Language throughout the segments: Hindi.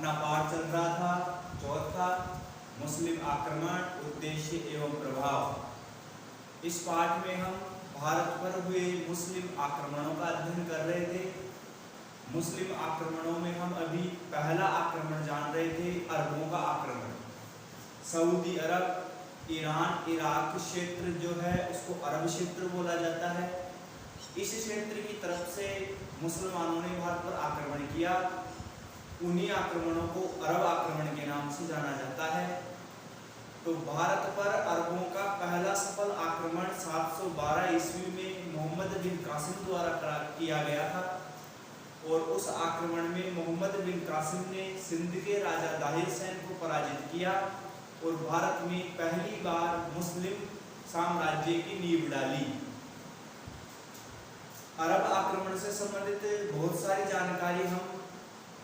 अपना पाठ चल रहा था चौथा मुस्लिम आक्रमण, उद्देश्य एवं प्रभाव। इस पाठ में हम भारत पर हुए मुस्लिम आक्रमणों का अध्ययन कर रहे थे। मुस्लिम आक्रमणों में हम अभी पहला आक्रमण जान रहे थे, अरबों का आक्रमण। सऊदी अरब, ईरान, इराक क्षेत्र जो है उसको अरब क्षेत्र बोला जाता है। इस क्षेत्र की तरफ से मुसलमानों ने भारत पर आक्रमण किया। उन्हीं आक्रमणों को अरब आक्रमण के नाम से जाना जाता है। तो भारत पर अरबों का पहला सफल आक्रमण 712 ईस्वी में मोहम्मद बिन कासिम द्वारा किया गया था। और उस आक्रमण में मोहम्मद बिन कासिम ने सिंध के राजा दाहिर सैन को पराजित किया और भारत में पहली बार मुस्लिम साम्राज्य की नींव डाली। अरब आक्रमण से संबंधित बहुत सारी जानकारी हम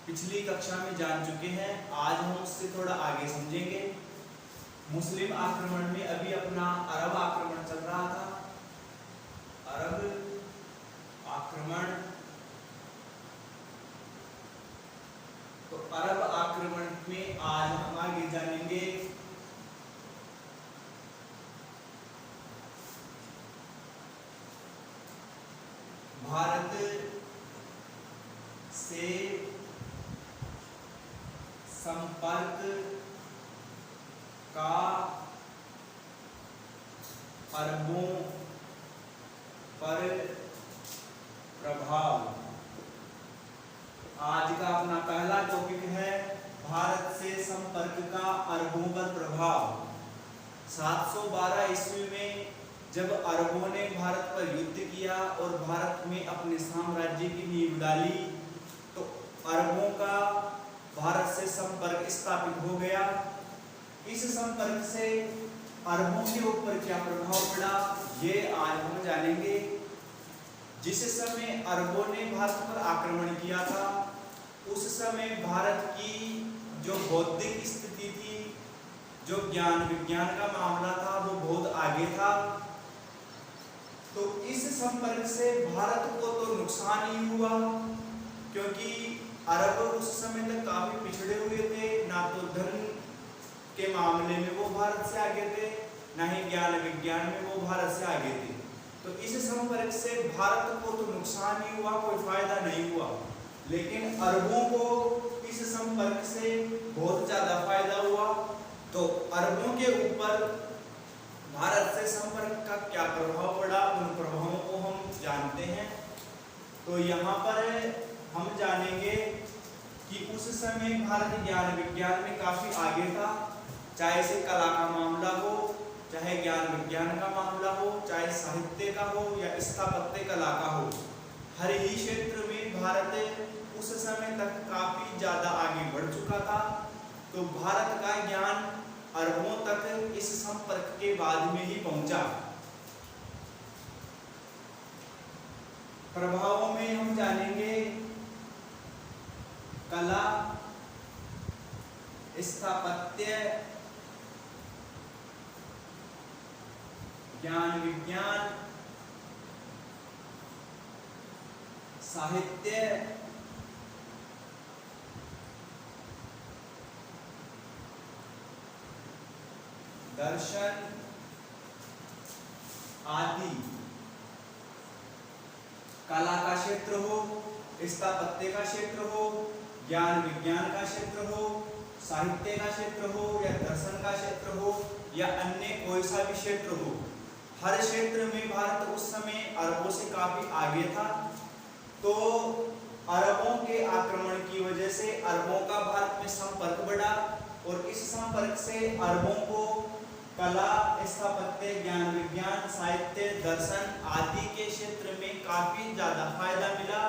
पिछली कक्षा में जान चुके हैं। आज हम उससे थोड़ा आगे समझेंगे। मुस्लिम आक्रमण में अभी अपना अरब आक्रमण चल रहा था। अरब आक्रमण, तो अरब आक्रमण में आज हम आगे जानेंगे भारत से संपर्क का अरबों पर प्रभाव। आज का अपना पहला टॉपिक है भारत से संपर्क का अरबों पर प्रभाव। 712 ईस्वी में जब अरबों ने भारत पर युद्ध किया और भारत में अपने साम्राज्य की नींव डाली, तो अरबों का भारत से संपर्क स्थापित हो गया। इस संपर्क से अरबों के ऊपर क्या प्रभाव पड़ा, ये आज हम जानेंगे। जिस समय अरबों ने भारत पर आक्रमण किया था, उस समय भारत की जो बौद्धिक स्थिति थी, जो ज्ञान विज्ञान का मामला था, वो बहुत आगे था। तो इस संपर्क से भारत को तो नुकसान ही हुआ, क्योंकि अरब उस समय तक काफी पिछड़े हुए थे। ना तो धन के मामले में वो भारत से आगे थे, ना ही ज्ञान विज्ञान में वो भारत से आगे थे। तो इस संपर्क से भारत को तो नुकसान ही हुआ, कोई फायदा नहीं हुआ। लेकिन अरबों को इस संपर्क से बहुत ज्यादा फायदा हुआ। तो अरबों के ऊपर भारत से संपर्क का क्या प्रभाव पड़ा, उन प्रभावों को हम जानते हैं। तो यहाँ पर हम जानेंगे कि उस समय भारत ज्ञान विज्ञान में काफी आगे था। चाहे से कला का मामला हो, चाहे ज्ञान विज्ञान का मामला हो, चाहे साहित्य का हो या स्थापत्य कला का हो, हर ही क्षेत्र में भारत उस समय तक काफी ज्यादा आगे बढ़ चुका था। तो भारत का ज्ञान अरबों तक इस संपर्क के बाद में ही पहुंचा। प्रभावों में हम जानेंगे कला, स्थापत्य, ज्ञान विज्ञान, साहित्य, दर्शन आदि। कला का क्षेत्र हो, स्थापत्य का क्षेत्र हो, ज्ञान विज्ञान का क्षेत्र हो, साहित्य का क्षेत्र हो या दर्शन का क्षेत्र हो या अन्य कोई सा भी क्षेत्र हो, हर क्षेत्र में भारत उस समय अरबों से काफी आगे था। तो अरबों के आक्रमण की वजह से अरबों का भारत में संपर्क बढ़ा और इस संपर्क से अरबों को कला, स्थापत्य, ज्ञान विज्ञान, साहित्य, दर्शन आदि के क्षेत्र में काफी ज्यादा फायदा मिला।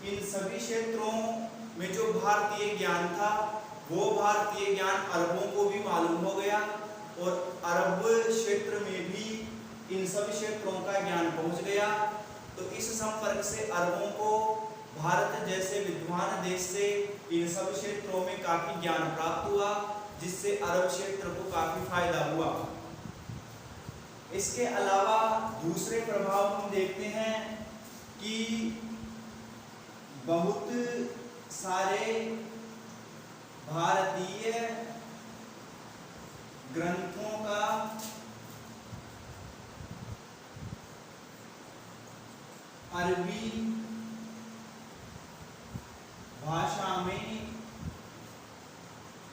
इन सभी क्षेत्रों में जो भारतीय ज्ञान था, वो भारतीय ज्ञान अरबों को भी मालूम हो गया और अरब क्षेत्र में भी इन सभी क्षेत्रों का ज्ञान पहुंच गया। तो इस संपर्क से अरबों को भारत जैसे विद्वान देश से इन सब क्षेत्रों में काफी ज्ञान प्राप्त हुआ, जिससे अरब क्षेत्र को काफी फायदा हुआ। इसके अलावा दूसरे प्रभाव हम देखते हैं कि बहुत सारे भारतीय ग्रंथों का अरबी भाषा में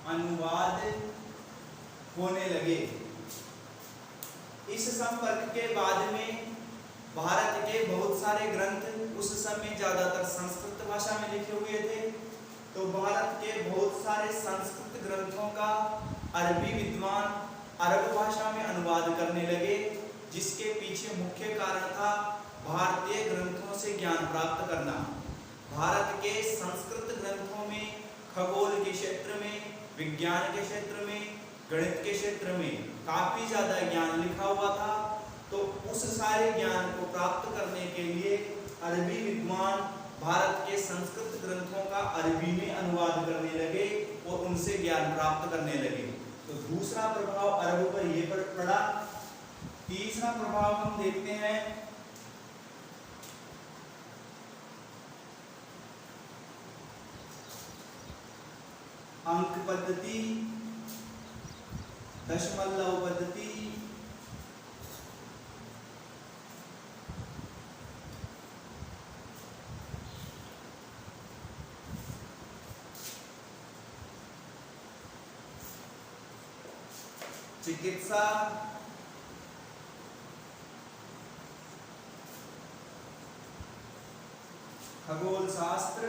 अनुवाद होने लगे। इस संपर्क के बाद में भारत के बहुत सारे ग्रंथ उस समय ज्यादातर संस्कृत भाषा में लिखे हुए थे, तो भारत के बहुत सारे संस्कृत ग्रंथों का अरबी विद्वान अरब भाषा में अनुवाद करने लगे, जिसके पीछे मुख्य कारण था भारतीय ग्रंथों से ज्ञान प्राप्त करना। भारत के संस्कृत ग्रंथों में खगोल के क्षेत्र में, विज्ञान के क्षेत्र में, गणित के क्षेत्र में काफी ज्यादा ज्ञान लिखा हुआ था, तो उस सारे ज्ञान को प्राप्त करने के लिए अरबी विद्वान भारत के संस्कृत ग्रंथों का अरबी में अनुवाद करने लगे और उनसे ज्ञान प्राप्त करने लगे। तो दूसरा प्रभाव अरब पर यह पड़ा। तीसरा प्रभाव हम देखते हैं अंक पद्धति, दशमलव पद्धति, चिकित्सा, खगोल शास्त्र,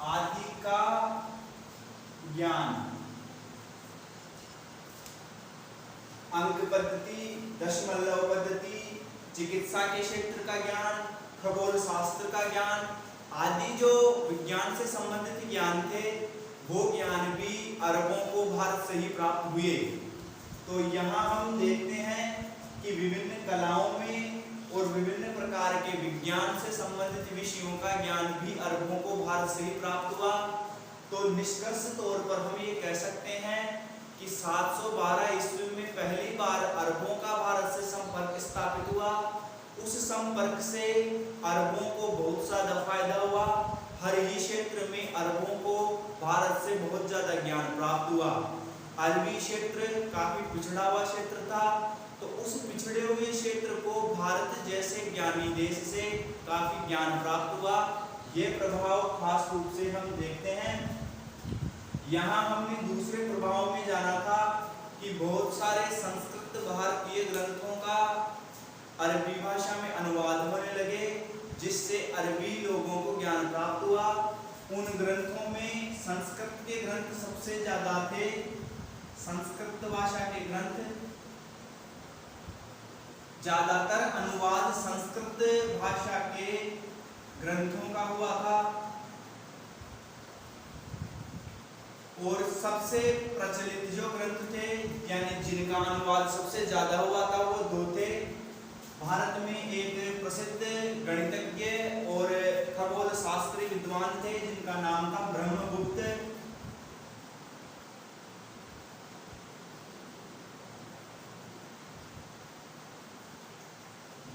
आदि का ज्ञान, अंक पद्धति, दशमलव पद्धति, चिकित्सा के क्षेत्र का ज्ञान, खगोल शास्त्र का ज्ञान आदि जो विज्ञान से संबंधित ज्ञान थे, वो ज्ञान भी अरबों को भारत से ही प्राप्त हुए। तो यहाँ हम देखते हैं कि विभिन्न कलाओं में और विभिन्न प्रकार के विज्ञान से संबंधित विषयों का ज्ञान भी अरबों को भारत से ही प्राप्त हुआ। तो निष्कर्ष तौर पर हम ये कह सकते हैं कि 712 ईस्वी में पहली बार अरबों का भारत से संपर्क स्थापित हुआ। उस संपर्क से अरबों को बहुत ज्यादा फायदा हुआ। हर ही क्षेत्र में अरबों को भारत से बहुत ज्यादा ज्ञान प्राप्त हुआ। अरबी क्षेत्र काफी पिछड़ा हुआ क्षेत्र था, तो उस पिछड़े हुए क्षेत्र को भारत जैसे ज्ञानी देश से काफी ज्ञान प्राप्त हुआ। ये प्रभाव खास रूप से हम देखते हैं। यहाँ हमने दूसरे प्रभाव में जाना था कि बहुत सारे संस्कृत भारतीय ग्रंथों का अरबी भाषा में अनुवाद होने लगे, जिससे अरबी लोगों को ज्ञान प्राप्त हुआ। उन ग्रंथों में संस्कृत के ग्रंथ सबसे ज्यादा थे। संस्कृत भाषा के ग्रंथ ज्यादातर अनुवाद संस्कृत भाषा के ग्रंथों का हुआ था, और सबसे प्रचलित जो ग्रंथ थे यानी जिनका अनुवाद सबसे ज्यादा हुआ था वो दो थे। भारत में एक प्रसिद्ध गणितज्ञ और खगोल शास्त्री विद्वान थे जिनका नाम था ब्रह्मगुप्त।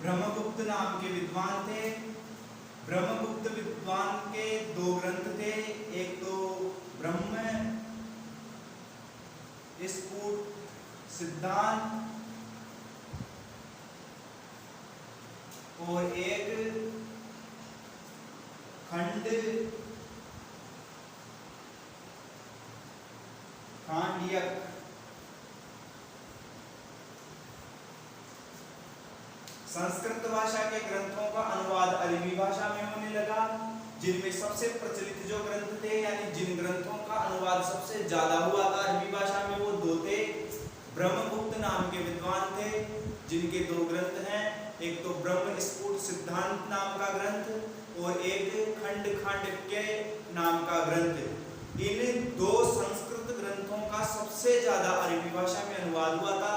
ब्रह्मगुप्त नाम के विद्वान थे। ब्रह्मगुप्त विद्वान के दो ग्रंथ थे, एक तो ब्रह्म स्फुट सिद्धांत और एक खंड खांडियक। संस्कृत भाषा के ग्रंथों का अनुवाद अरबी भाषा में होने लगा, जिनमें सबसे प्रचलित जो ग्रंथ थे यानी जिन ग्रंथों का अनुवाद सबसे ज्यादा हुआ था अरबी भाषा में वो दो थे। ब्रह्मगुप्त नाम के विद्वान थे जिनके दो ग्रंथ हैं, एक तो ब्रह्म स्फुट सिद्धांत नाम का ग्रंथ और एक खंड खांडिक्य नाम का ग्रंथ। इन दो संस्कृत ग्रंथों का सबसे ज्यादा अरबी भाषा में अनुवाद हुआ था।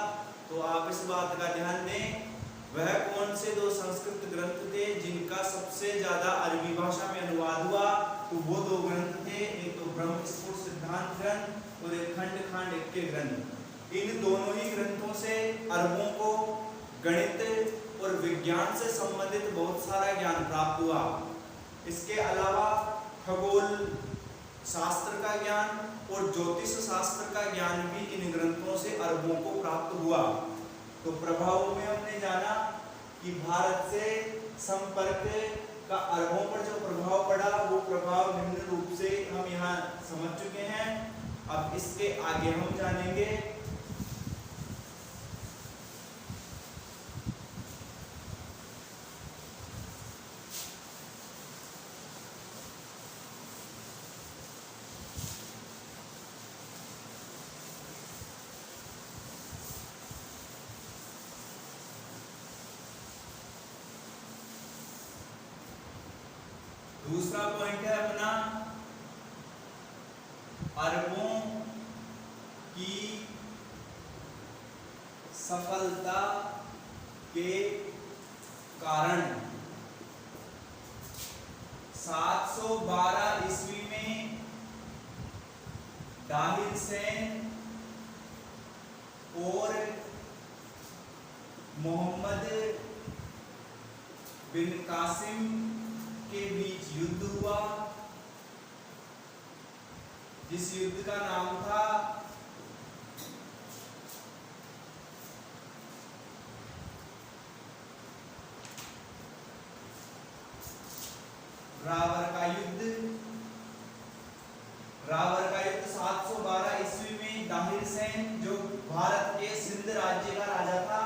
तो आप इस बात का ध्यान दें, वह कौन से दो संस्कृत ग्रंथ थे जिनका सबसे ज्यादा अरबी भाषा में अनुवाद हुआ? तो वो दो ग्रंथ थे, एक तो ब्रह्म स्फुट सिद्धांत ग्रंथ और एक खंड खांडिक्य ग्रंथ। इन दोनों ही ग्रंथों से अरबों को गणित और विज्ञान से संबंधित बहुत सारा ज्ञान प्राप्त हुआ। इसके अलावा खगोल शास्त्र का ज्ञान और ज्योतिष शास्त्र का ज्ञान भी इन ग्रंथों से अरबों को प्राप्त हुआ। तो प्रभावों में हमने जाना कि भारत से संपर्क का अरबों पर जो प्रभाव पड़ा वो प्रभाव निम्न रूप से हम यहाँ समझ चुके हैं। अब इसके आगे हम जानेंगे दूसरा पॉइंट है अपना अरबों की सफलता के कारण। 712 ईस्वी में दाहिर सेन और मोहम्मद बिन कासिम के बीच युद्ध हुआ, जिस युद्ध का नाम था रावर का युद्ध। रावर का युद्ध 712 ईस्वी में दाहिर सेन जो भारत के सिंध राज्य का राजा था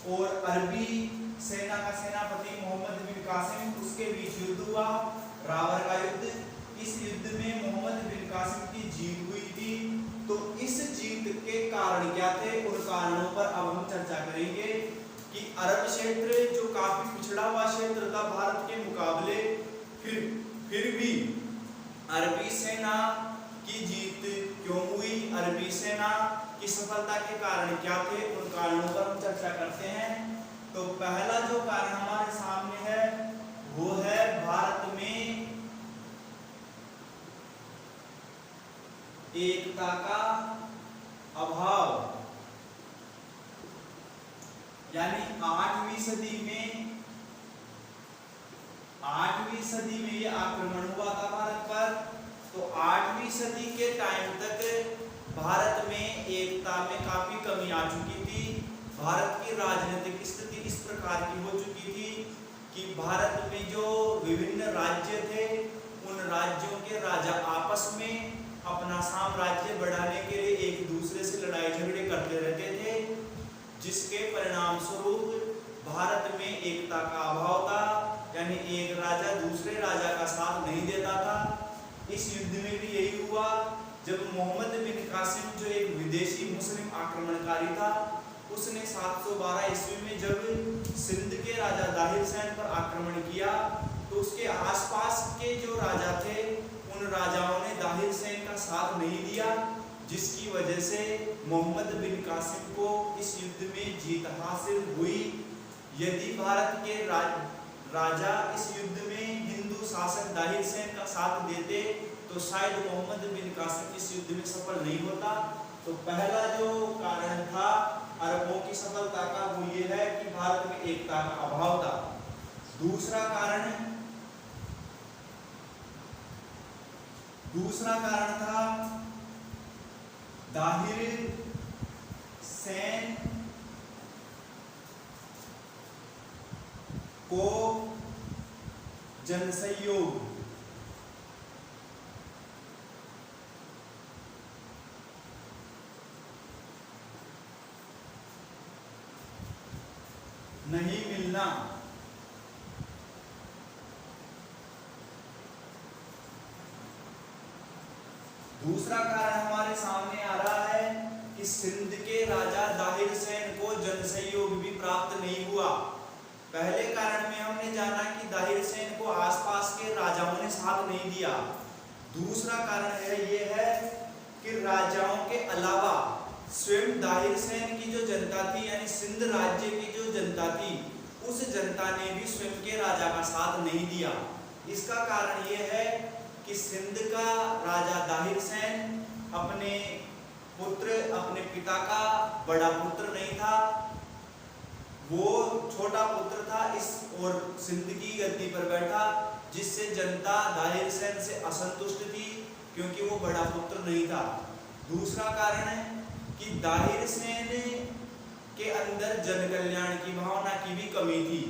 और अरबी सेना का सेनापति मोहम्मद बिन कासिम उसके बीच युद्ध हुआ, रावर का युद्ध। इस युद्ध में मोहम्मद बिन कासिम की जीत हुई थी। तो इस जीत के कारण क्या थे, उन कारणों पर अब हम चर्चा करेंगे कि अरब क्षेत्र जो काफी पिछड़ा हुआ क्षेत्र था भारत के मुकाबले, फिर भी अरबी सेना की जीत क्यों हुई, अरबी सेना की सफलता के कारण क्या थे, उन कारणों पर हम चर्चा करते हैं। तो पहला जो कारण हमारे सामने है वो है भारत में एकता का अभाव। यानी 8वीं सदी में ये आक्रमण हुआ था भारत पर। तो 8वीं सदी के टाइम तक भारत में एकता में काफी कमी आ चुकी थी। भारत की राजनीतिक स्थिति इस प्रकार की हो चुकी थी कि भारत में जो विभिन्न राज्य थे उन राज्यों के राजा आपस में अपना साम्राज्य बढ़ाने के लिए एक दूसरे से लड़ाई झगड़े करते रहते थे, जिसके परिणाम स्वरूप भारत में एकता का अभाव था। यानी एक राजा दूसरे राजा का साथ नहीं देता था। इस युद्ध में भी यही हुआ जब मोहम्मद बिन कासिम जो एक विदेशी मुस्लिम आक्रमणकारी था, उसने 712 ईस्वी में जब सिंध के राजा दाहिर सेन पर आक्रमण किया तो उसके आसपास के जो राजा थे उन राजाओं ने दाहिर सेन का साथ नहीं दिया, जिसकी वजह से मोहम्मद बिन कासिम को इस युद्ध में जीत हासिल हुई। यदि भारत के राजा इस युद्ध में हिंदू शासक दाहिर सेन का साथ देते तो शायद मोहम्मद बिन कासिम इस युद्ध में सफल नहीं होता। तो पहला जो कारण था अरबों की सफलता का वो ये है कि भारत में एकता का अभाव था। दूसरा कारण था दाहिर सेन को जनसहयोग नहीं मिलना। दूसरा कारण हमारे सामने आ रहा है कि सिंध के राजा दाहिर सेन को जनसहयोग भी प्राप्त नहीं हुआ। पहले कारण में हमने जाना कि दाहिर सेन को आसपास के राजाओं ने साथ नहीं दिया। दूसरा कारण ये है कि राजाओं के अलावा स्वयं दाहिर सेन की जो जनता थी, यानी सिंध राज्य की जो जनता थी, उस जनता ने भी स्वयं के राजा का साथ नहीं दिया। इसका कारण ये है कि सिंध का राजा दाहिर सेन अपने पिता का बड़ा पुत्र नहीं था वो छोटा पुत्र था इस और सिंध की गद्दी पर बैठा, जिससे जनता दाहिर सेन से असंतुष्ट थी क्योंकि वो बड़ा पुत्र नहीं था। दूसरा कारण है कि दाहिर सेन के अंदर जन कल्याण की भावना की भी कमी थी,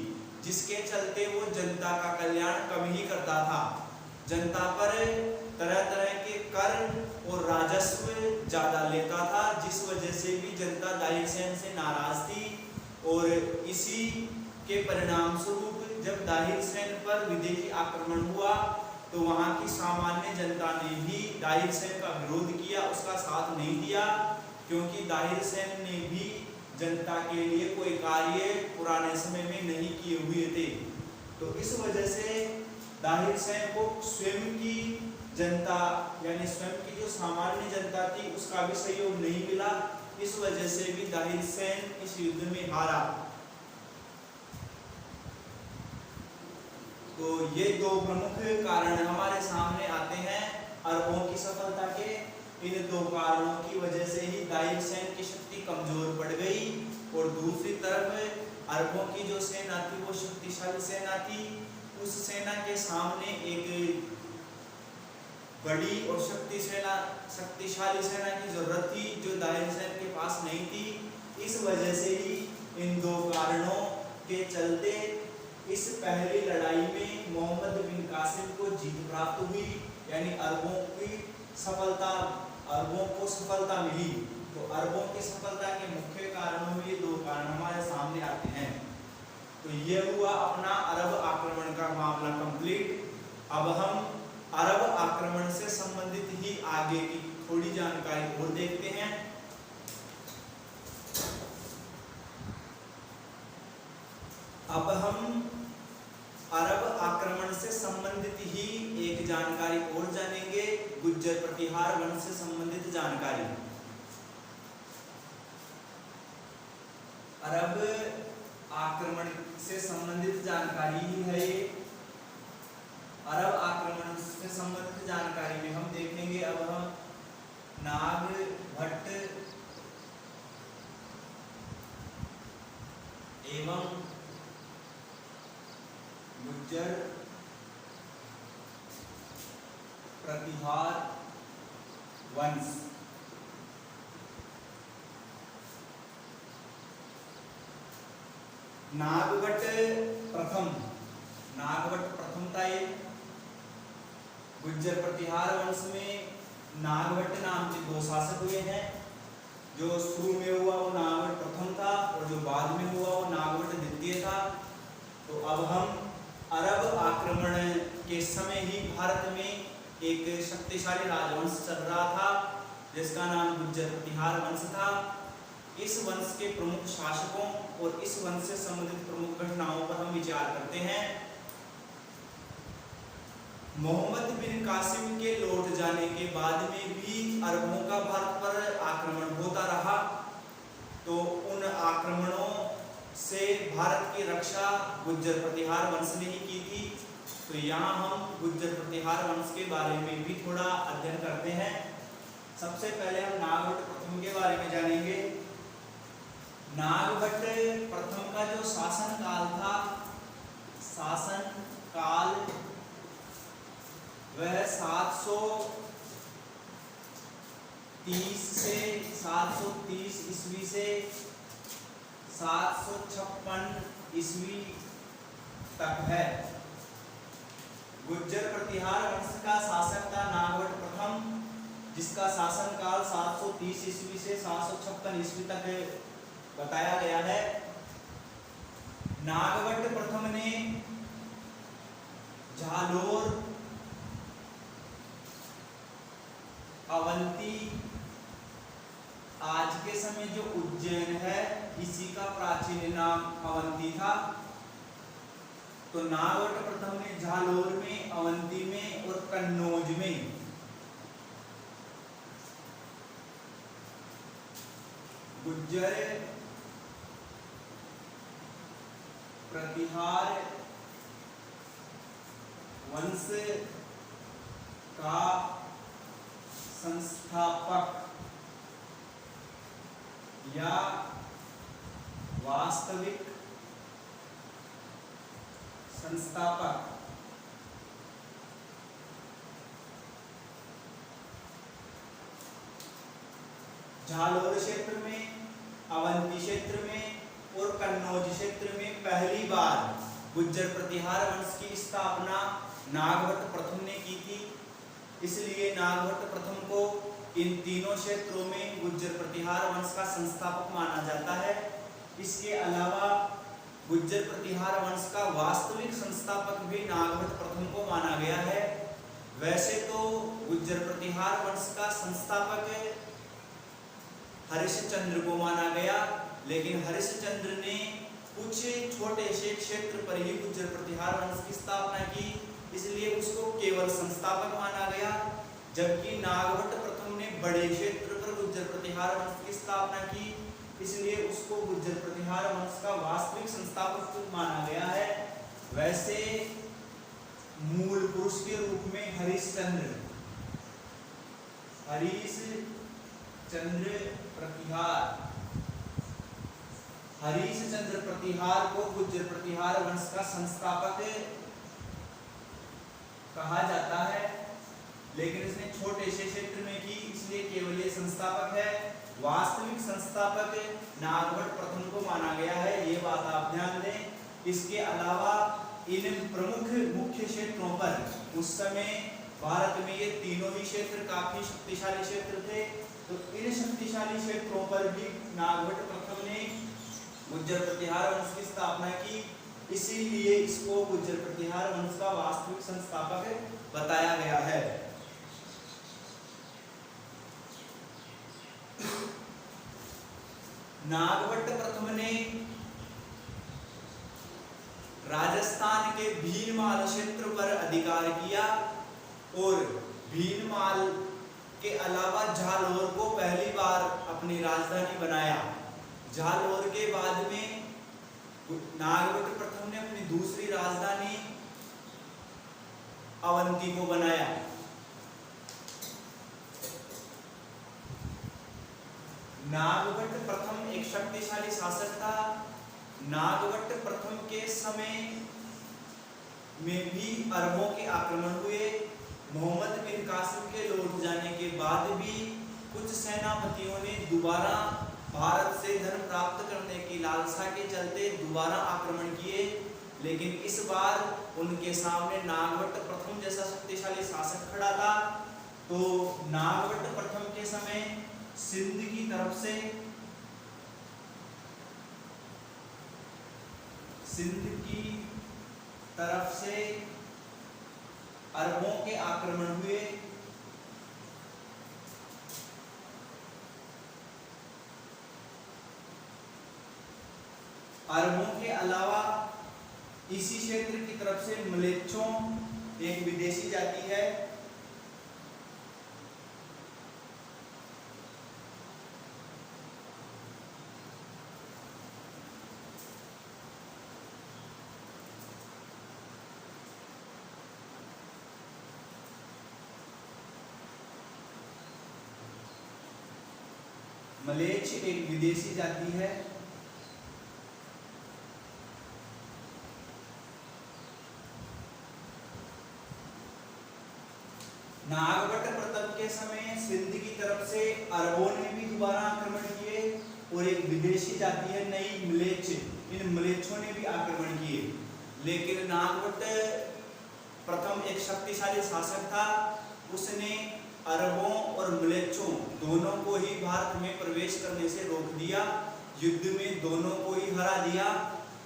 जिसके चलते वो जनता का कल्याण कम ही करता था। जनता पर तरह तरह के कर और राजस्व ज्यादा लेता था, जिस वजह से भी जनता दाहिर सेन से नाराज थी। और इसी के परिणाम स्वरूप जब दाहिर सेन पर विदेशी आक्रमण हुआ तो वहां की सामान्य जनता ने भी दाहिर सेन का विरोध किया, उसका साथ नहीं दिया, क्योंकि दाहिर सेन ने भी जनता के लिए कोई कार्य पुराने समय में नहीं किए हुए थे। तो इस वजह से दाहिर सेन को स्वयं की जनता यानी स्वयं की जो सामान्य जनता थी उसका भी सहयोग नहीं मिला। इस वजह से भी दाहिर सेन इस युद्ध में हारा। तो ये दो प्रमुख कारण हमारे सामने आते हैं अरबों की सफलता के। इन दो कारणों की वजह से ही दाहिर सेन की शक्ति कमजोर पड़ गई और दूसरी तरफ अरबों की जो सेना थी वो शक्तिशाली सेना थी। उस सेना के सामने एक बड़ी और शक्तिशाली सेना की जरूरत थी जो दाहिर सेन के पास नहीं थी। इस वजह से ही इन दो कारणों के चलते इस पहली लड़ाई में मोहम्मद बिन कासिम को जीत प्राप्त हुई, यानी अरबों को सफलता मिली। तो अरबों की सफलता के मुख्य कारणों में ये दो कारण हमारे सामने आते हैं। तो ये हुआ अपना अरब आक्रमण का मामला कंप्लीट। अब हम अरब आक्रमण से संबंधित ही आगे की थोड़ी जानकारी और देखते हैं। अब हम अरब आक्रमण से संबंधित ही एक जानकारी और जानेंगे, गुज्जर प्रतिहार वंश से संबंधित जानकारी। अरब आक्रमण से संबंधित जानकारी ही है ये। अरब आक्रमण से संबंधित जानकारी में हम देखेंगे अब हम नागभट्ट एवं गुज्जर प्रतिहार वंश। नागभट्ट प्रथम था ये। गुज्जर प्रतिहार वंश में नागभट्ट नाम के दो शासक हुए हैं। जो शुरू में हुआ वो नागभट्ट प्रथम था और जो बाद में हुआ वो नागभट्ट द्वितीय था। तो अब हम अरब आक्रमण के समय ही भारत में एक शक्तिशाली राजवंश चल रहा था जिसका नाम गुज्जर प्रतिहार वंश था। इस वंश के प्रमुख शासकों और इस वंश से संबंधित प्रमुख घटनाओं पर हम विचार करते हैं। मोहम्मद बिन कासिम के लौट जाने के बाद में भी अरबों का भारत पर आक्रमण होता रहा। तो उन आक्रमणों से भारत की रक्षा गुज्जर प्रतिहार वंश ने ही की थी। तो यहाँ हम गुज्जर प्रतिहार वंश के बारे में भी थोड़ा अध्ययन करते हैं। सबसे पहले हम नागभट्ट प्रथम के बारे में जानेंगे। नागभट्ट प्रथम का जो शासन काल था, शासन काल वह 730 से 730 ईस्वी से 756 ईस्वी तक है। गुज्जर प्रतिहार वंश का शासक था नागभट्ट प्रथम, जिसका शासन काल 730 ईस्वी से 756 ईस्वी तक बताया गया है। नागभट्ट प्रथम ने झालोर, अवंती, आज के समय जो उज्जैन है इसी का प्राचीन नाम अवंती था। तो नागभट्ट प्रथम ने झालोर में, अवंती में और कन्नौज में गुज्जर प्रतिहार वंश का संस्थापक या वास्तविक संस्थापक झालोर क्षेत्र में, अवंती क्षेत्र में और कन्नौज क्षेत्र में पहली बार गुज्जर प्रतिहार वंश की स्थापना नागभट्ट प्रथम ने की थी। इसलिए नागभट्ट प्रथम को इन तीनों क्षेत्रों में गुज्जर प्रतिहार वंश का संस्थापक माना जाता है। इसके अलावा गुज्जर प्रतिहार वंश का वास्तविक संस्थापक भी नागभट्ट प्रथम को माना गया है। वैसे तो गुज्जर प्रतिहार वंश का संस्थापक हरिश्चंद्र को माना गया, लेकिन हरिश्चंद्र ने कुछ छोटे से क्षेत्र पर ही गुज्जर प्रतिहार वंश की स्थापना की, इसलिए उसको केवल संस्थापक माना गया। जबकि नागभट्ट प्रथम ने बड़े क्षेत्र पर गुज्जर प्रतिहार वंश की स्थापना की, इसलिए उसको गुज्जर प्रतिहार वंश का वास्तविक संस्थापक माना गया है। वैसे मूल पुरुष के रूप में हरिश्चंद्र प्रतिहार को गुज्जर प्रतिहार वंश का संस्थापक कहा जाता है, लेकिन इसने छोटे से क्षेत्र में की, इसलिए केवल ये संस्थापक है। वास्तविक संस्थापक नागभट्ट प्रथम को माना गया है, ये बात आप ध्यान दें। इसके अलावा इन प्रमुख मुख्य क्षेत्रों पर उस समय भारत में ये तीनों ही क्षेत्र काफी शक्तिशाली क्षेत्र थे, तो इन शक्तिशाली क्षेत्रों पर भी नागभट्ट प्रथम ने गुज्जर प्रतिहार वंश की स्थापना की, इसीलिए इसको गुज्जर प्रतिहार वंश का वास्तविक संस्थापक बताया गया है। नागभट्ट प्रथम ने राजस्थान के भीनमाल क्षेत्र पर अधिकार किया और भीनमाल के अलावा झालोर को पहली बार अपनी राजधानी बनाया। झालोर के बाद में नागभट्ट प्रथम ने अपनी दूसरी राजधानी अवंती को बनाया। नागभट्ट प्रथम एक शक्तिशाली शासक था। नागभट्ट प्रथम के समय में भी अरबों के आक्रमण हुए। मोहम्मद बिन कासिम के लौट जाने के बाद भी कुछ सेनापतियों ने दोबारा भारत से धन प्राप्त करने की लालसा के चलते दोबारा आक्रमण किए, लेकिन इस बार उनके सामने नागभट्ट प्रथम जैसा शक्तिशाली शासक खड़ा था। तो नागभट्ट प्रथम के समय सिंध की तरफ से अरबों के आक्रमण हुए। अरबों के अलावा इसी क्षेत्र की तरफ से मलेच्छों एक विदेशी जाति है, मलेच्छ एक विदेशी जाति है। नागभट्ट प्रथम के समय सिंध की तरफ से अरबों ने भी दोबारा आक्रमण किए और एक विदेशी जाति है नई मलेच्छ, इन मलेच्छों ने भी आक्रमण किए। लेकिन नागभट्ट प्रथम एक शक्तिशाली शासक था, उसने अरबों और मलेच्छों दोनों को ही भारत में प्रवेश करने से रोक दिया। युद्ध में दोनों को ही हरा दिया।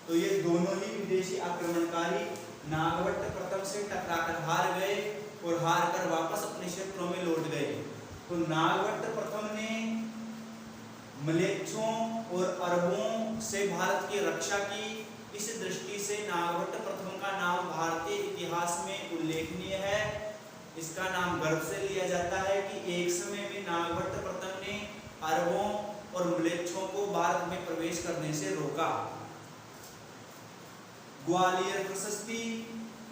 तो ये दोनों ही विदेशी आक्रमणकारी नागभट्ट प्रथम से टकराकर हार गए और हार कर वापस अपने क्षेत्रों में लौट गए। तो नागभट्ट प्रथम ने मलेच्छों और अरबों से भारत की रक्षा की। इस दृष्टि से नागभट्ट प्रथम का नाम भारतीय इतिहास में उल्लेखनीय है। इसका नाम गर्व से लिया जाता है कि एक समय में नागभट्ट प्रथम ने अरबों और मलेच्छों को भारत में प्रवेश करने से रोका। ग्वालियर प्रशस्ति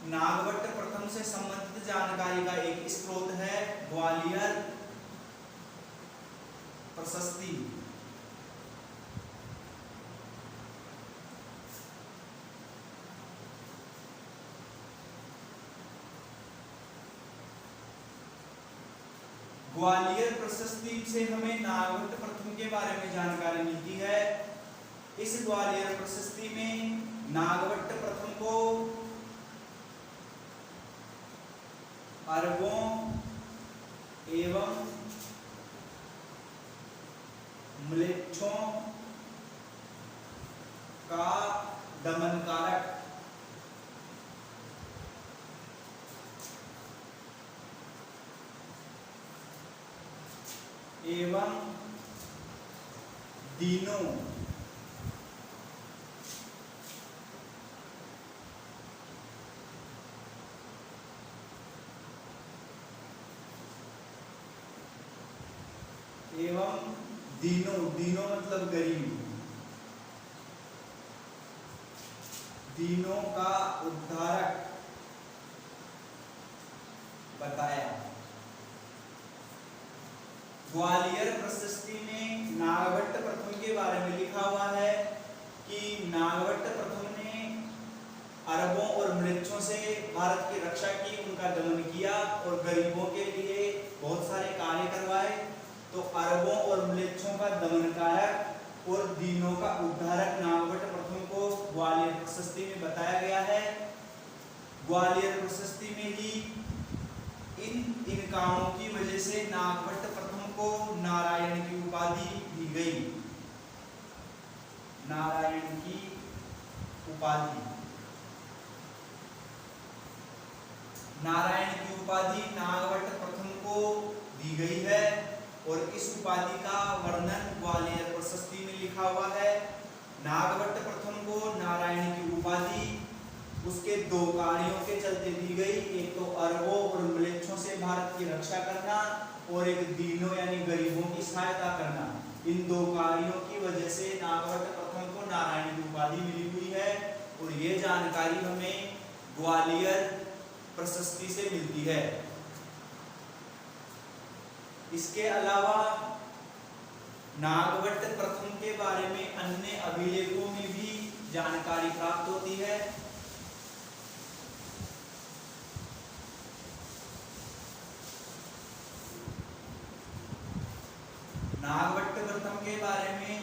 नागभट्ट प्रथम से संबंधित जानकारी का एक स्रोत है। ग्वालियर प्रशस्ति ग्वालियर प्रशस्ति से हमें नागभट्ट प्रथम के बारे में जानकारी मिलती है। इस ग्वालियर प्रशस्ति में नागभट्ट प्रथम को अरबों एवं म्लेच्छों का दमनकारक एवं दीनों दीनों मतलब गरीब, दीनों का उद्धारक बताया। ग्वालियर प्रशस्ति में नागभट्ट प्रथम के बारे में लिखा हुआ है कि नागभट्ट प्रथम ने अरबों और म्लेच्छों से भारत की रक्षा की, उनका दमन किया और गरीबों के लिए बहुत सारे कार्य करवाए। तो अरबों और म्लेच्छों का दमनकारक और दीनों का उद्धारक नागभट्ट प्रथम को ग्वालियर प्रशस्ति में बताया गया है। ग्वालियर प्रशस्ति में ही इन कामों की वजह से नागभट्ट प्रथम को नारायण की उपाधि दी गई। नारायण की उपाधि, नारायण की उपाधि नागभट्ट प्रथम को दी गई है और इस उपाधि का वर्णन ग्वालियर प्रशस्ति में लिखा हुआ है। नागभट्ट प्रथम को नारायण की उपाधि उसके दो कार्यों के चलते दी गई, एक तो अरबों और म्लेच्छों से भारत की रक्षा करना और एक दीनों यानी गरीबों की सहायता करना। इन दो कार्यों की वजह से नागभट्ट प्रथम को नारायण की उपाधि मिली हुई है और ये जानकारी हमें ग्वालियर प्रशस्ति से मिलती है। इसके अलावा नागभट्ट प्रथम के बारे में अन्य अभिलेखों में भी जानकारी प्राप्त होती है। नागभट्ट प्रथम के बारे में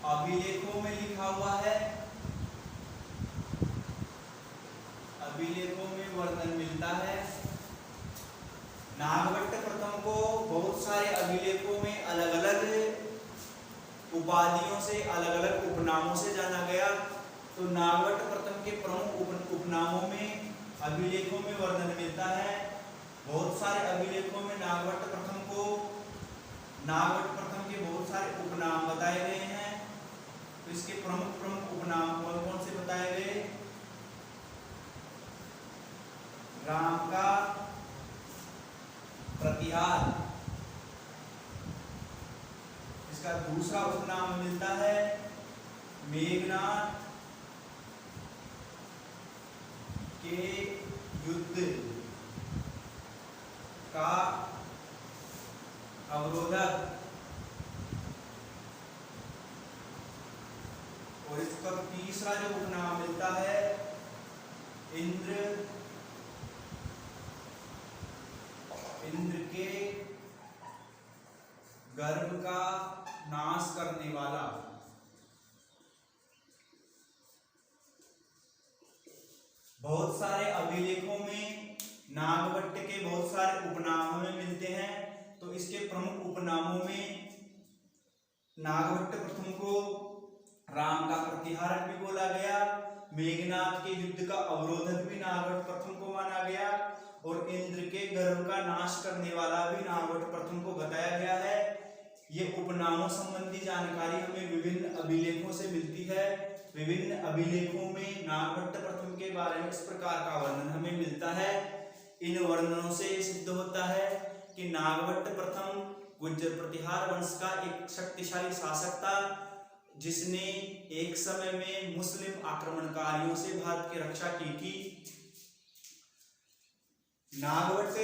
अभिलेखों में लिखा हुआ है, अभिलेखों में वर्णन मिलता है। नागभट्ट प्रथम को बहुत सारे अभिलेखों में अलग अलग उपाधियों से, अलग अलग उपनामों से जाना गया। तो नागभट्ट प्रथम के प्रमुख उपनामों में अभिलेखों में वर्णन मिलता है। बहुत सारे अभिलेखों में नागभट्ट प्रथम के बहुत सारे उपनाम बताए गए हैं। तो इसके प्रमुख उपनाम कौन कौन से बताए गए? राम का प्रतिहार, इसका दूसरा उपनाम मिलता है मेघनाद के युद्ध का अवरोधक, और इसका तीसरा जो उपनाम मिलता है इंद्र के गर्भ का नाश करने वाला। बहुत सारे अभिलेखों में नागभट्ट के बहुत सारे उपनाम हमें मिलते हैं। तो इसके प्रमुख उपनामों में नागभट्ट प्रथम को राम का प्रतिहारक भी बोला गया, मेघनाद के युद्ध का अवरोधक भी नागभट्ट प्रथम को माना गया और इंद्र के गर्भ का नाश करने वाला भी नागभट्ट प्रथम को बताया गया है। ये उपनामों संबंधी जानकारी हमें विभिन्न अभिलेखों से मिलती है। विभिन्न अभिलेखों में नागभट्ट प्रथम के बारे में इस प्रकार का वर्णन हमें मिलता है। इन वर्णनों से सिद्ध होता है कि नागभट्ट प्रथम गुर्जर प्रतिहार वंश का एक शक्तिशाली शासक था, जिसने एक समय में मुस्लिम आक्रमणकारियों से भारत की रक्षा की थी। नागभट्ट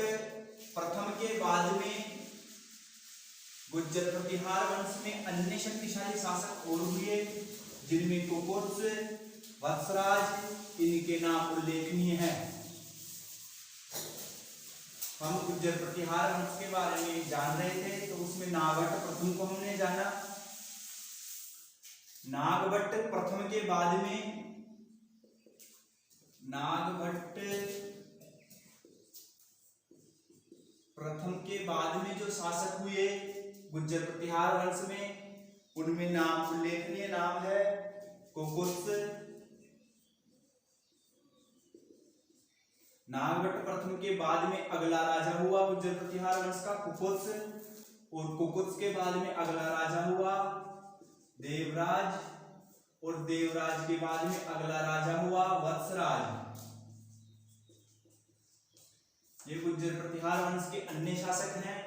प्रथम के बाद में गुर्जर प्रतिहार वंश में अन्य शक्तिशाली शासक और हुए, जिनमें कुकुत्स, वत्सराज, इनके नाम उल्लेखनीय हैं। हम गुर्जर प्रतिहार वंश के बारे में जान रहे थे, तो उसमें नागभट्ट प्रथम को हमने जाना। नागभट्ट प्रथम के बाद में नागभट्ट प्रथम के बाद में जो शासक हुए गुर्जर प्रतिहार वंश में, उनमें नाम उल्लेखनीय नाम है कुकुत्स। नागभट्ट प्रथम के बाद में अगला राजा हुआ गुर्जर प्रतिहार वंश का कुकुत्स, और कुकुत्स के बाद में अगला राजा हुआ देवराज, और देवराज के बाद में अगला राजा हुआ वत्सराज। ये गुर्जर प्रतिहार वंश के अन्य शासक हैं।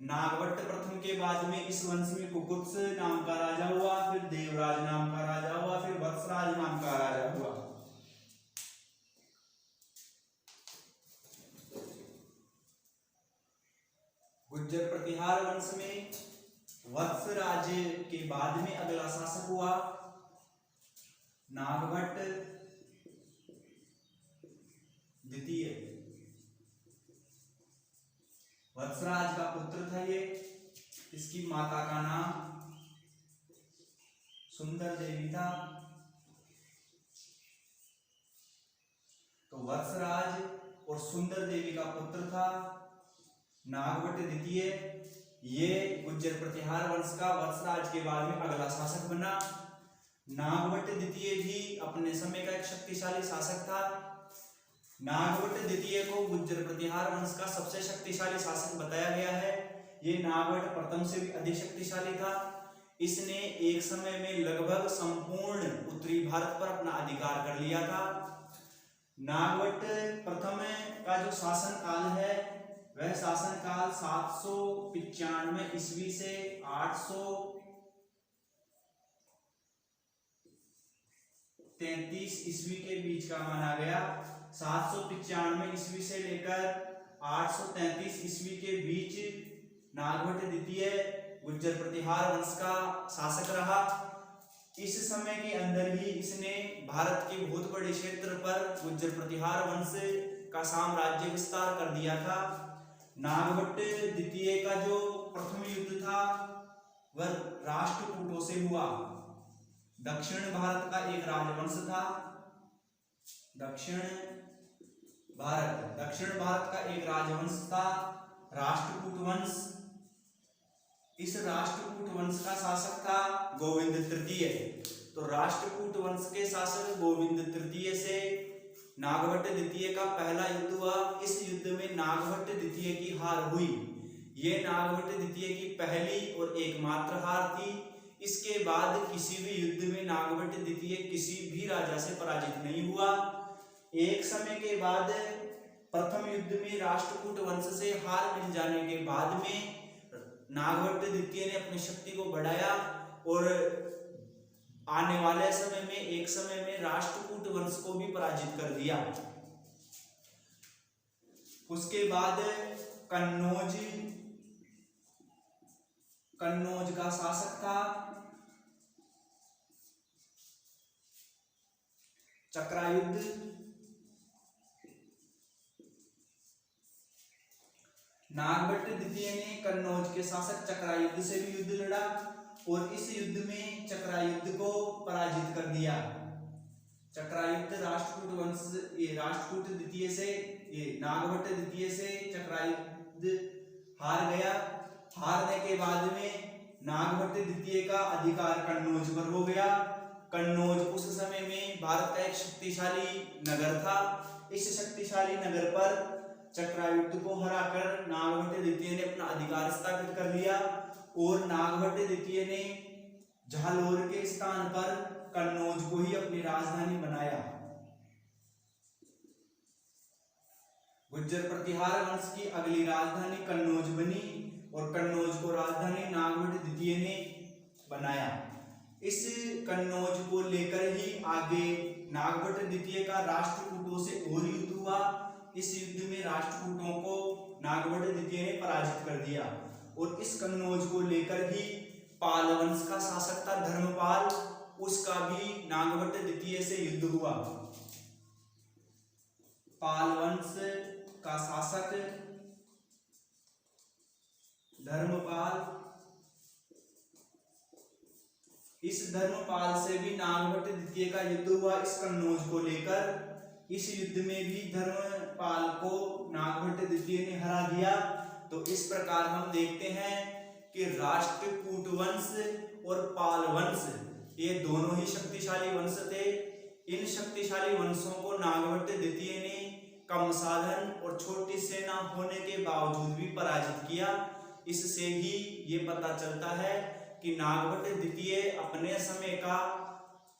नागभट्ट प्रथम के बाद में इस वंश में कुकुत्स नाम का राजा हुआ, फिर देवराज नाम का राजा हुआ, फिर वत्सराज नाम का राजा हुआ। गुर्जर प्रतिहार वंश में वत्सराज के बाद में अगला शासक हुआ नागभट्ट द्वितीय। वत्सराज का पुत्र था ये, इसकी माता का नाम सुंदर देवी था। तो वत्सराज और सुंदर देवी का पुत्र था नागभट्ट द्वितीय। ये गुर्जर प्रतिहार वंश का वत्सराज के बाद में अगला शासक बना। नागभट्ट द्वितीय भी अपने समय का एक शक्तिशाली शासक था। नागभट्ट द्वितीय को गुर्जर प्रतिहार वंश का सबसे शक्तिशाली शासक बताया गया है। ये नागभट्ट प्रथम से भी अधिक शक्तिशाली था। इसने एक समय में लगभग संपूर्ण उत्तरी भारत पर अपना अधिकार कर लिया था। नागभट्ट प्रथम का जो शासन काल है वह शासन काल 795 ईस्वी से 833 ईस्वी के बीच का माना गया। 795 ईस्वी से लेकर 833 ईस्वी के बीच नागभट्ट द्वितीय गुर्जर प्रतिहार वंश का शासक रहा। इस समय के अंदर ही इसने भारत के बहुत बड़े क्षेत्र पर गुर्जर प्रतिहार वंश का साम्राज्य विस्तार कर दिया था। नागभट्ट द्वितीय का जो प्रथम युद्ध था वह राष्ट्रकूटों से हुआ। दक्षिण भारत का एक राजवंश था। दक्षिण भारत का एक राजवंश था राष्ट्रकूट वंश। इस राष्ट्रकूट वंश का शासक था गोविंद तृतीय। तो राष्ट्रकूट वंश के शासक गोविंद तृतीय से नागभट्ट द्वितीय का पहला युद्ध हुआ। इस युद्ध में नागभट्ट द्वितीय की हार हुई। ये नागभट्ट द्वितीय की पहली और एकमात्र हार थी। इसके बाद किसी भी युद्ध में नागभट्ट द्वितीय किसी भी राजा से पराजित नहीं हुआ। एक समय के बाद प्रथम युद्ध में राष्ट्रकूट वंश से हार मिल जाने के बाद में नागभट्ट द्वितीय ने अपनी शक्ति को बढ़ाया और आने वाले समय में एक समय में राष्ट्रकूट वंश को भी पराजित कर दिया। उसके बाद कन्नौज का शासक था चक्रायुद्ध। नागभट्ट द्वितीय ने कन्नौज के शासक चक्रायुद्ध से भी युद्ध लड़ा और इस युद्ध में चक्रायुद्ध को पराजित कर दिया। चक्रायुद्ध राष्ट्रकूट द्वितीय से नागभट्ट द्वितीय से चक्रायुद्ध हार गया। हारने के बाद में नागभट्ट द्वितीय का अधिकार कन्नौज पर हो गया। कन्नौज उस समय में भारत का एक शक्तिशाली नगर था। इस शक्तिशाली नगर पर चक्रायुद्ध को हराकर नागभट्ट द्वितीय ने अपना अधिकार स्थापित कर लिया और नागभट्ट द्वितीय ने झालोर के स्थान पर कन्नौज को ही अपनी राजधानी बनाया। गुर्जर प्रतिहार वंश की अगली राजधानी कन्नौज बनी और कन्नौज को राजधानी नागभट्ट द्वितीय ने बनाया। इस कन्नौज को लेकर ही आगे नागभट्ट द्वितीय का राष्ट्रकूटों से और युद्ध हुआ। इस युद्ध में राष्ट्रकूटों को नागभट्ट द्वितीय ने पराजित कर दिया और इस कन्नौज को लेकर ही पाल वंश का शासक था धर्मपाल, उसका भी नागभट्ट द्वितीय से युद्ध हुआ। पाल वंश का शासक धर्मपाल। इस धर्मपाल से भी नागभट्ट द्वितीय का युद्ध हुआ इस कन्नौज को लेकर। इस युद्ध में भी धर्मपाल को नागभट्ट द्वितीय ने हरा दिया। तो इस प्रकार हम देखते हैं कि राष्ट्रकूट वंश और पाल वंश ये दोनों ही शक्तिशाली वंश थे। इन शक्तिशाली वंशों को नागभट्ट द्वितीय ने कम साधन और छोटी सेना होने के बावजूद भी पराजित किया। इससे ही ये पता चलता है कि नागभट्ट द्वितीय अपने समय का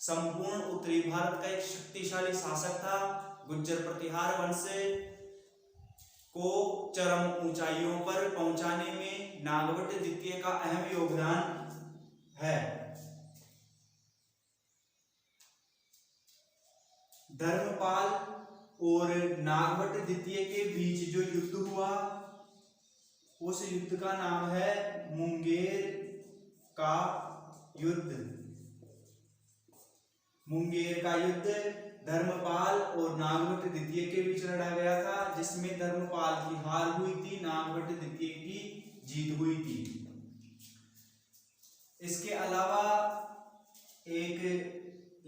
संपूर्ण उत्तरी भारत का एक शक्तिशाली शासक था। गुज्जर प्रतिहार वंश को चरम ऊंचाइयों पर पहुंचाने में नागभट्ट द्वितीय का अहम योगदान है। धर्मपाल और नागभट्ट द्वितीय के बीच जो युद्ध हुआ उस युद्ध का नाम है मुंगेर का युद्ध। मुंगेर का युद्ध धर्मपाल और नागभट्ट द्वितीय के बीच लड़ा गया था, जिसमें धर्मपाल की हार हुई थी, नागभट्ट द्वितीय की जीत हुई थी। इसके अलावा एक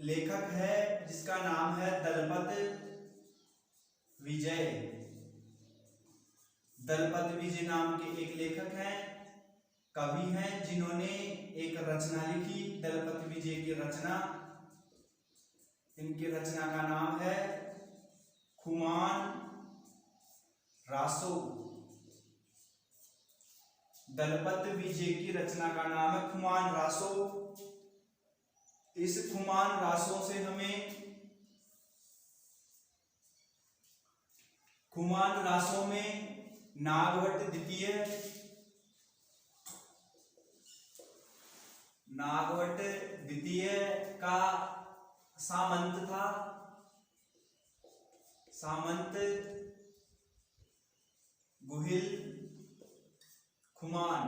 लेखक है जिसका नाम है दलपत विजय। दलपत विजय नाम के एक लेखक हैं, कवि हैं, जिन्होंने एक रचना लिखी दलपत विजय की रचना। इनकी रचना का नाम है खुमान रासो। दलपत विजय की रचना का नाम है खुमान रासो। इस खुमान रासो से हमें खुमान रासो में नागभट्ट द्वितीय का सामंत था। सामंत गुहिल खुमान।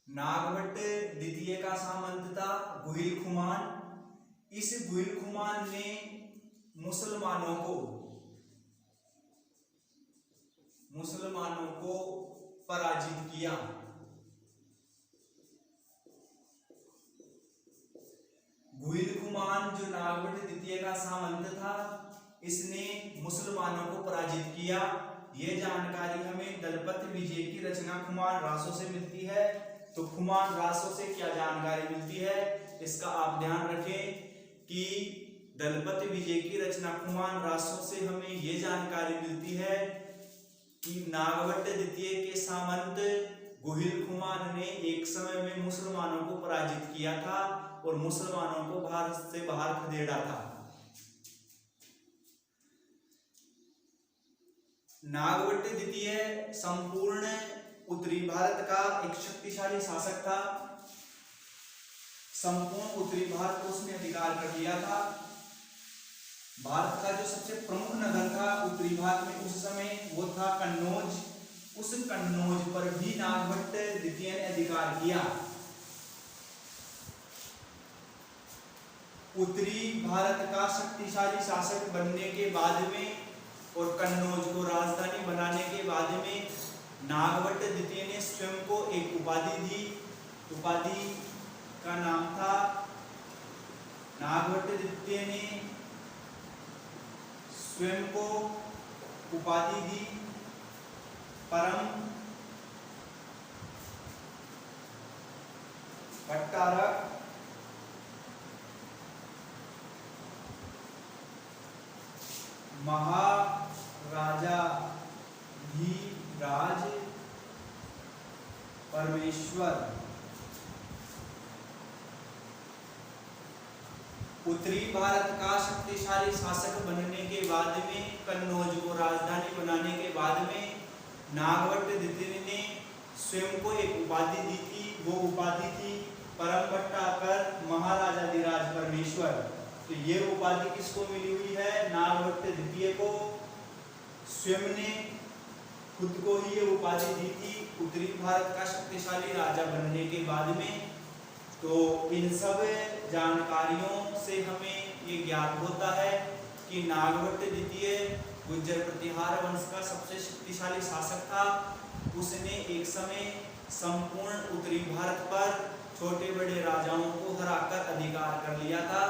नागभट्ट द्वितीय का सामंत था गुहिल खुमान। इस गुहिल खुमान ने मुसलमानों को पराजित किया। गुहिल खुमान जो नागभट्ट द्वितीय का सामंत था, इसने मुसलमानों को पराजित किया। यह जानकारी हमें दलपत विजय की रचना खुमान रासो से मिलती है। तो खुमान रासो से क्या जानकारी मिलती है, इसका आप ध्यान रखें कि दलपत विजय की रचना खुमान रासो से हमें यह जानकारी मिलती है कि नागभट्ट द्वितीय के सामंत गुहिल खुमान ने एक समय में मुसलमानों को पराजित किया था और मुसलमानों को भारत से बाहर खदेड़ा था। नागभट्ट द्वितीय संपूर्ण उत्तरी भारत का एक शक्तिशाली शासक था। संपूर्ण उत्तरी भारत को उसने अधिकार कर लिया था। भारत का जो सबसे प्रमुख नगर था उत्तरी भारत में उस समय वो था कन्नौज। उस कन्नौज पर भी नागभट्ट द्वितीय ने अधिकार किया। उत्तरी भारत का शक्तिशाली शासक बनने के बाद में और कन्नौज को राजधानी बनाने के बाद में नागभट्ट द्वितीय ने स्वयं को एक उपाधि दी। उपाधि का नाम था, नागभट्ट द्वितीय ने स्वयं को उपाधि दी परम भट्टारक। महाराजा धीराज परमेश्वर। उत्तरी भारत का शक्तिशाली शासक बनने के बाद में, कन्नौज को राजधानी बनाने के बाद में नागभट्ट द्वितीय ने स्वयं को एक उपाधि दी थी। वो उपाधि थी परम भट्टारक महाराजाधिराज परमेश्वर। तो ये उपाधि किसको मिली हुई है, नागभट्ट द्वितीय को। स्वयं ने खुद को ही ये उपाधि दी थी उत्तरी भारत का शक्तिशाली राजा बनने के बाद में। तो इन सब जानकारियों से हमें ये ज्ञात होता है कि नागभट्ट द्वितीय गुर्जर प्रतिहार वंश का सबसे शक्तिशाली शासक था। उसने एक समय संपूर्ण उत्तरी भारत पर छोटे बड़े राजाओं को हराकर अधिकार कर लिया था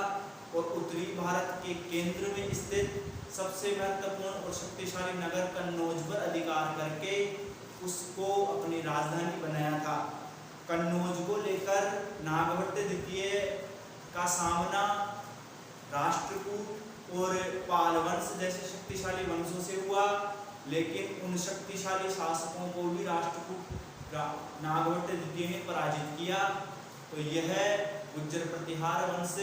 और उत्तरी भारत के केंद्र में स्थित सबसे महत्वपूर्ण और शक्तिशाली नगर कन्नौज पर अधिकार करके उसको अपनी राजधानी बनाया था। कन्नौज को लेकर नागभट्ट द्वितीय का सामना राष्ट्रकूट और पाल वंश जैसे शक्तिशाली वंशों से हुआ, लेकिन उन शक्तिशाली शासकों को भी राष्ट्रकूट नागभट्ट द्वितीय ने पराजित किया। तो यह गुर्जर प्रतिहार वंश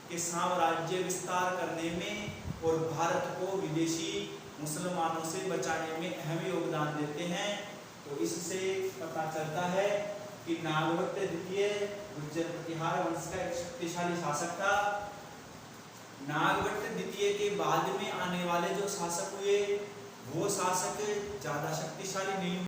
के साम्राज्य विस्तार करने में और भारत को विदेशी मुसलमानों से बचाने में अहम योगदान देते हैं। तो इससे पता चलता है कि नागभट्ट द्वितीय गुर्जर प्रतिहार वंश का एक शक्तिशाली शासक था। नागभट्ट द्वितीय के बाद में आने वाले जो शासक हुए वो शासक ज्यादा शक्तिशाली नहीं